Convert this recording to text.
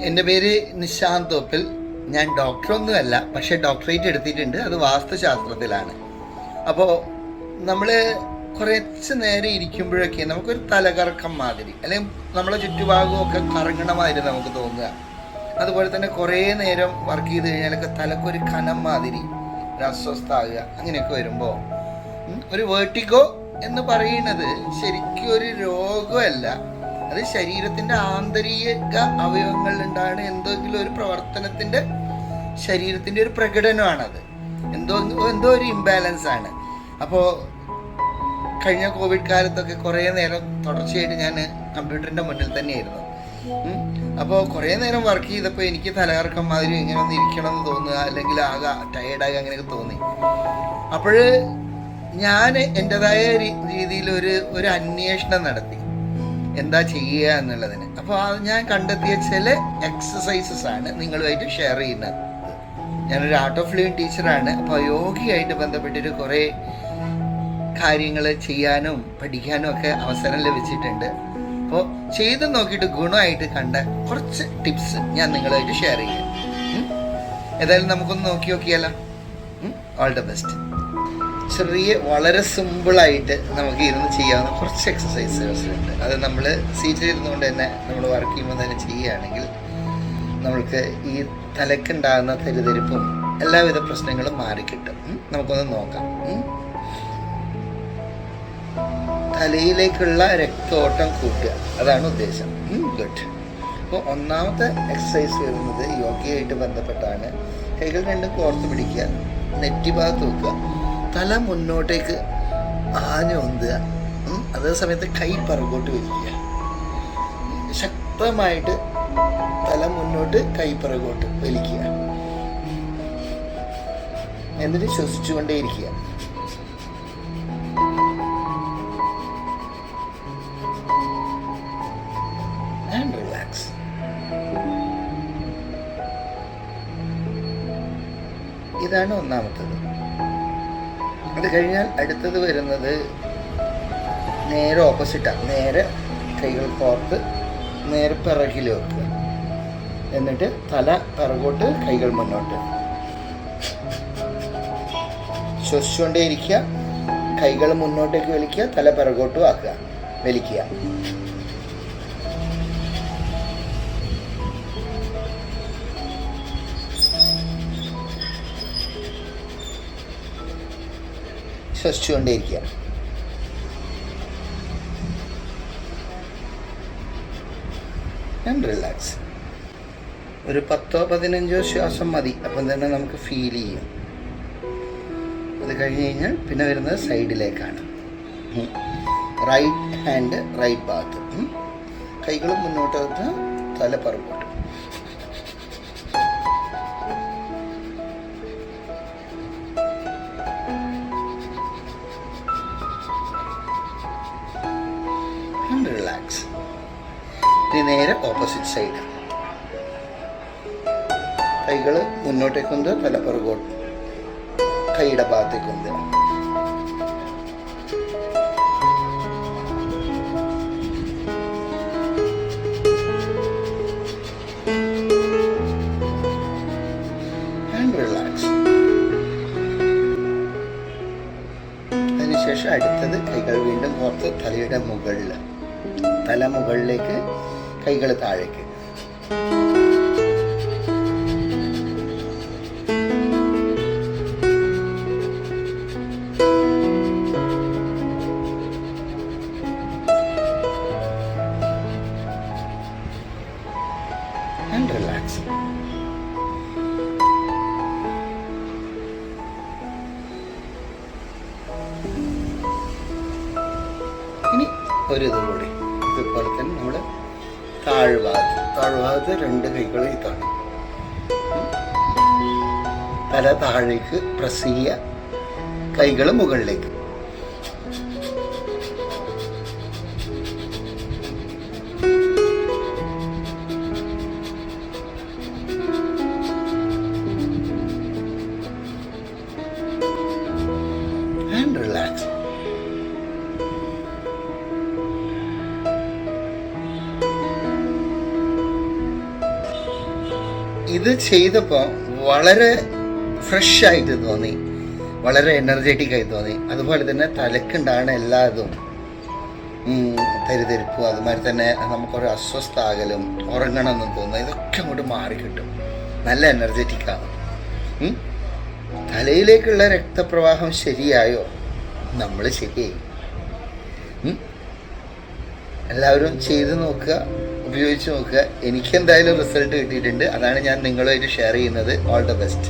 എൻ്റെ പേര് നിശാന്ത് തോപ്പിൽ. ഞാൻ ഡോക്ടറൊന്നുമല്ല, പക്ഷേ ഡോക്ടറേറ്റ് എടുത്തിട്ടുണ്ട്. അത് വാസ്തുശാസ്ത്രത്തിലാണ്. അപ്പോൾ നമ്മൾ കുറച്ച് നേരം ഇരിക്കുമ്പോഴൊക്കെ നമുക്കൊരു തലകറക്കം മാതിരി, അല്ലെങ്കിൽ നമ്മളെ ചുറ്റുഭാഗമൊക്കെ കറങ്ങണ മാതിരി നമുക്ക് തോന്നുക. അതുപോലെ തന്നെ കുറേ നേരം വർക്ക് ചെയ്ത് കഴിഞ്ഞാലൊക്കെ തലക്കൊരു കനം മാതിരി, ഒരു അസ്വസ്ഥ ആകുക, അങ്ങനെയൊക്കെ വരുമ്പോൾ ഒരു വേർട്ടിഗോ എന്ന് പറയുന്നത് ശരിക്കും ഒരു രോഗമല്ല. അത് ശരീരത്തിൻ്റെ ആന്തരിക അവയവങ്ങളിലുണ്ടാണ് എന്തെങ്കിലും ഒരു പ്രവർത്തനത്തിൻ്റെ, ശരീരത്തിൻ്റെ ഒരു പ്രകടനമാണത്. എന്തോ ഒരു ഇംബാലൻസ് ആണ്. അപ്പോൾ കഴിഞ്ഞ കോവിഡ് കാലത്തൊക്കെ കുറേ നേരം തുടർച്ചയായിട്ട് ഞാൻ കമ്പ്യൂട്ടറിൻ്റെ മുന്നിൽ തന്നെയായിരുന്നു. അപ്പോൾ കുറേ നേരം വർക്ക് ചെയ്തപ്പോൾ എനിക്ക് തലകറക്കം മാതിരി ഇങ്ങനെ ഒന്ന് ഇരിക്കണം എന്ന് തോന്നുക, അല്ലെങ്കിൽ ആകെ ടയേർഡാകുക, അങ്ങനെയൊക്കെ തോന്നി. അപ്പോൾ ഞാൻ എൻ്റെതായ രീതിയിൽ ഒരു അന്വേഷണം നടത്തി എന്താ ചെയ്യുക എന്നുള്ളതിന്. അപ്പോൾ ഞാൻ കണ്ടെത്തിയ ചില എക്സസൈസസ് ആണ് നിങ്ങളുമായിട്ട് ഷെയർ ചെയ്യുന്നത്. ഞാനൊരു ആർട്ട് ഓഫ് ലിവിങ് ടീച്ചറാണ്. അപ്പോൾ യോഗയായിട്ട് ബന്ധപ്പെട്ടിട്ട് കുറേ കാര്യങ്ങൾ ചെയ്യാനും പഠിക്കാനും ഒക്കെ അവസരം ലഭിച്ചിട്ടുണ്ട്. അപ്പോൾ ചെയ്ത് നോക്കിയിട്ട് ഗുണമായിട്ട് കണ്ട കുറച്ച് ടിപ്സ് ഞാൻ നിങ്ങളുമായിട്ട് ഷെയർ ചെയ്യാം. ഏതായാലും നമുക്കൊന്ന് നോക്കിയാലോ. All the best. ചെറിയ വളരെ സിമ്പിളായിട്ട് നമുക്ക് ഇരുന്ന് ചെയ്യാവുന്ന കുറച്ച് എക്സസൈസുകൾ ഉണ്ട്. അത് നമ്മൾ സീറ്റിൽ ഇരുന്നുകൊണ്ട് തന്നെ നമ്മൾ വർക്ക് ചെയ്യുമ്പോൾ തന്നെ ചെയ്യുകയാണെങ്കിൽ നമ്മൾക്ക് ഈ തലക്കുണ്ടാകുന്ന തെരുതെരിപ്പും എല്ലാവിധ പ്രശ്നങ്ങളും മാറിക്കിട്ടും. നമുക്കൊന്ന് നോക്കാം. തലയിലേക്കുള്ള രക്തോട്ടം കൂട്ടുക, അതാണ് ഉദ്ദേശം. ഗുഡ്. അപ്പോൾ ഒന്നാമത്തെ എക്സസൈസ് വരുന്നത് യോഗയായിട്ട് ബന്ധപ്പെട്ടാണ്. കൈകൾ രണ്ടും കോർത്ത് പിടിക്കുക, നെറ്റി ഭാഗത്ത് വെക്കുക, തല മുന്നോട്ടേക്ക് ആഞ്ഞു ഒന്തുക. അതേ സമയത്ത് കൈ പുറകോട്ട് വലിക്കുക. ശക്തമായിട്ട് തല മുന്നോട്ട്, കൈ പുറകോട്ട് വലിക്കുക. എന്നിട്ട് ശ്വസിച്ചുകൊണ്ടേയിരിക്കുക. And relax. ഇതാണ് ഒന്നാമത്തത്. അത് കഴിഞ്ഞാൽ അടുത്തത് വരുന്നത് നേരെ ഓപ്പോസിറ്റാണ്. നേരെ കൈകൾ കോർത്ത് നേരെ പിറകിൽ വെക്കുക. എന്നിട്ട് തല പിറകോട്ട്, കൈകൾ മുന്നോട്ട്. ശ്വസിച്ചുകൊണ്ടേ ഇരിക്കുക. കൈകൾ മുന്നോട്ടേക്ക് വലിക്കുക, തല പിറകോട്ടും ആക്കുക, വലിക്കുക. ശ്വസിച്ചുകൊണ്ടേയിരിക്കുക. And relax. ഒരു 10-15 ശ്വാസം മതി. അപ്പം തന്നെ നമുക്ക് ഫീൽ ചെയ്യും. അത് കഴിഞ്ഞ് കഴിഞ്ഞാൽ പിന്നെ വരുന്നത് സൈഡിലേക്കാണ്. റൈറ്റ് ഹാൻഡ് റൈറ്റ് ഭാഗത്ത്, കൈകളും മുന്നോട്ട്, തല പുറകോട്ട്. റിലാക്സ്. ഇനി നേരെ ഓപ്പോസിറ്റ് സൈഡ്. കൈകൾ മുന്നോട്ടേക്കുണ്ട്, തല പുറകോട്ട്, കൈയുടെ ഭാഗത്തേക്കുണ്ട്. And relax. അതിനുശേഷം അടുത്തത് കൈകൾ വീണ്ടും പുറത്ത്, തലയുടെ മുകളിൽ, തല മുകളിലേക്ക്, കൈകൾ താഴേക്ക്. And relax. ഇനി ഒരു ഇത് കൂടി. ഇതുപോലെ തന്നെ നമ്മൾ താഴ്ഭാഗത്ത് രണ്ട് കൈകൾ ഇതാണ്. തല താഴേക്ക് പ്രസ് ചെയ്യുക, കൈകൾ മുകളിലേക്ക്. And relax. ഇത് ചെയ്തപ്പോൾ വളരെ ഫ്രഷ് ആയിട്ട് തോന്നി, വളരെ എനർജറ്റിക് ആയി തോന്നി. അതുപോലെ തന്നെ തലക്കുണ്ടാകുന്ന എല്ലാതും തരിതരിപ്പും അതുമാതിരി തന്നെ നമുക്കൊരു അസ്വസ്ഥ ആകലും ഉറങ്ങണമെന്നും തോന്നുന്നു, ഇതൊക്കെ അങ്ങോട്ട് മാറിക്കിട്ടും. നല്ല എനർജറ്റിക്കാണ്. തലയിലേക്കുള്ള രക്തപ്രവാഹം ശരിയായോ? നമ്മൾ ശരിയായി. എല്ലാവരും ചെയ്ത് നോക്കുക, ഉപയോഗിച്ച് നോക്കുക. എനിക്ക് എന്തായാലും റിസൾട്ട് കിട്ടിയിട്ടുണ്ട്. അതാണ് ഞാൻ നിങ്ങളുമായിട്ട് ഷെയർ ചെയ്യുന്നത്. All the best.